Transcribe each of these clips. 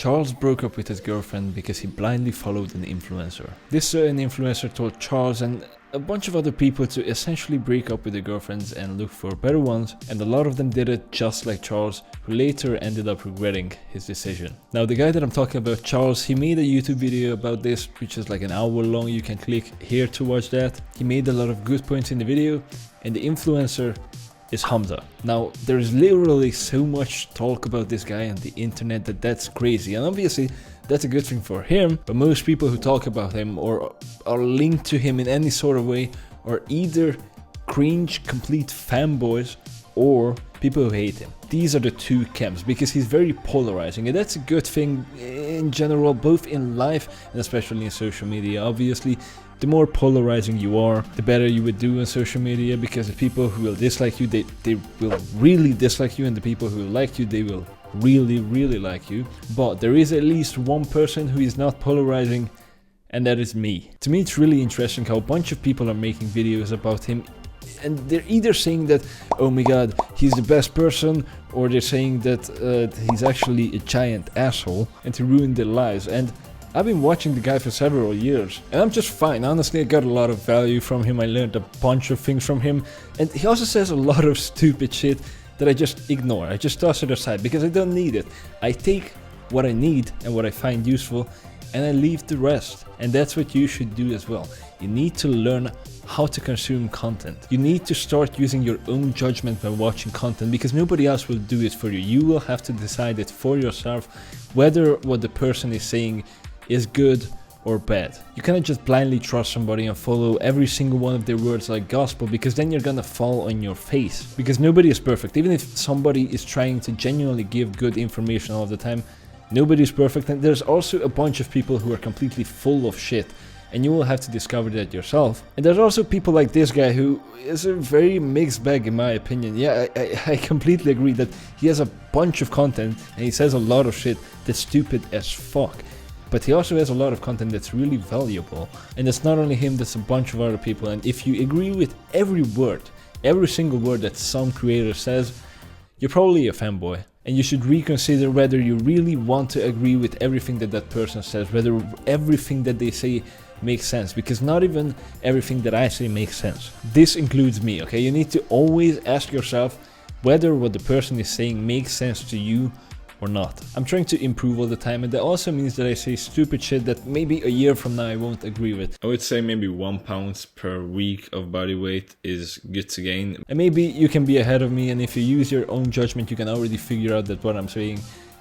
Charles broke up with his girlfriend because he blindly followed an influencer. This certain influencer told Charles and a bunch of other people to essentially break up with their girlfriends and look for better ones, and a lot of them did it just like Charles, who later ended up regretting his decision. Now the guy that I'm talking about, Charles, he made a YouTube video about this, which is like an hour long. You can click here to watch that. He made a lot of good points in the video, and the influencer is Hamza. Now there is literally so much talk about this guy on the internet that's crazy, and obviously that's a good thing for him, but most people who talk about him or are linked to him in any sort of way are either cringe complete fanboys or people who hate him. These are the two camps, because he's very polarizing, and that's a good thing in general, both in life and especially in social media. Obviously, the more polarizing you are, the better you would do on social media, because the people who will dislike you, they will really dislike you, and the people who like you, they will really like you. But there is at least one person who is not polarizing, and that is me. To me, it's really interesting how a bunch of people are making videos about him, and they're either saying that, oh my god, he's the best person, or they're saying that he's actually a giant asshole and to ruin their lives. And I've been watching the guy for several years, and I'm just fine. Honestly, I got a lot of value from him. I learned a bunch of things from him, and he also says a lot of stupid shit that I just ignore. I just toss it aside because I don't need it. I take what I need and what I find useful, and I leave the rest. And that's what you should do as well. You need to learn how to consume content. You need to start using your own judgment when watching content, because nobody else will do it for you. You will have to decide it for yourself, whether what the person is saying is good or bad. You cannot just blindly trust somebody and follow every single one of their words like gospel, because then you're gonna fall on your face. Because nobody is perfect. Even if somebody is trying to genuinely give good information all of the time, nobody is perfect, and there's also a bunch of people who are completely full of shit, and you will have to discover that yourself. And there's also people like this guy who is a very mixed bag in my opinion. Yeah, I completely agree that he has a bunch of content and he says a lot of shit that's stupid as fuck. But he also has a lot of content that's really valuable. And it's not only him, there's a bunch of other people. And if you agree with every word, every single word that some creator says, you're probably a fanboy. And you should reconsider whether you really want to agree with everything that that person says, whether everything that they say makes sense, because not even everything that I say makes sense. This includes me, okay? You need to always ask yourself whether what the person is saying makes sense to you or not. I'm trying to improve all the time, and that also means that I say stupid shit that maybe a year from now I won't agree with. I would say maybe 1 pound per week of body weight is good to gain. And maybe you can be ahead of me, and if you use your own judgment, you can already figure out that what I'm saying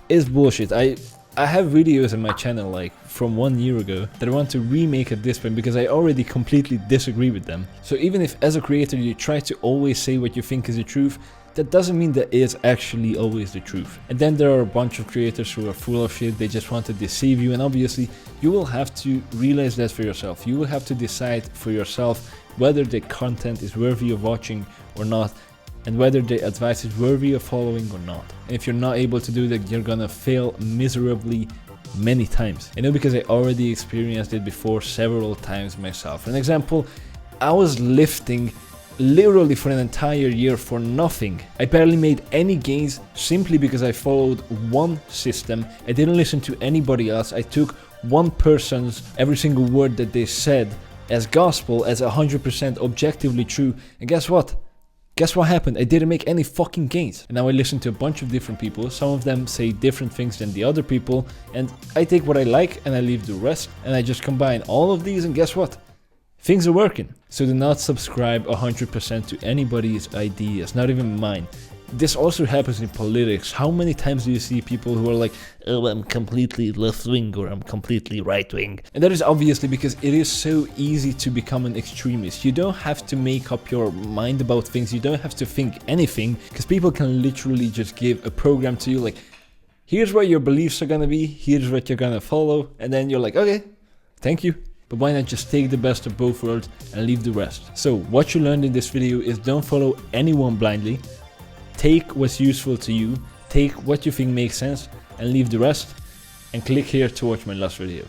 is bullshit. I have videos on my channel like from 1 year ago that I want to remake at this point, because I already completely disagree with them. So even if as a creator you try to always say what you think is the truth, that doesn't mean that it is actually always the truth. And then there are a bunch of creators who are full of shit, they just want to deceive you, and obviously you will have to realize that for yourself. You will have to decide for yourself whether the content is worthy of watching or not, and whether the advice is worthy of following or not. And if you're not able to do that, you're gonna fail miserably many times. I know, because I already experienced it before several times myself. For an example, I was lifting literally for an entire year for nothing. I barely made any gains simply because I followed one system. I didn't listen to anybody else. I took one person's every single word that they said as gospel, as 100% objectively true, and guess what? Guess what happened? I didn't make any fucking gains. And now I listen to a bunch of different people. Some of them say different things than the other people, and I take what I like and I leave the rest, and I just combine all of these, and guess what? Things are working. So do not subscribe 100% to anybody's ideas, not even mine. This also happens in politics. How many times do you see people who are like, oh, I'm completely left-wing or I'm completely right-wing? And that is obviously because it is so easy to become an extremist. You don't have to make up your mind about things. You don't have to think anything, because people can literally just give a program to you like, here's what your beliefs are gonna be, here's what you're gonna follow, and then you're like, okay, thank you. But why not just take the best of both worlds and leave the rest? So what you learned in this video is don't follow anyone blindly. Take what's useful to you, take what you think makes sense, and leave the rest, and click here to watch my last video.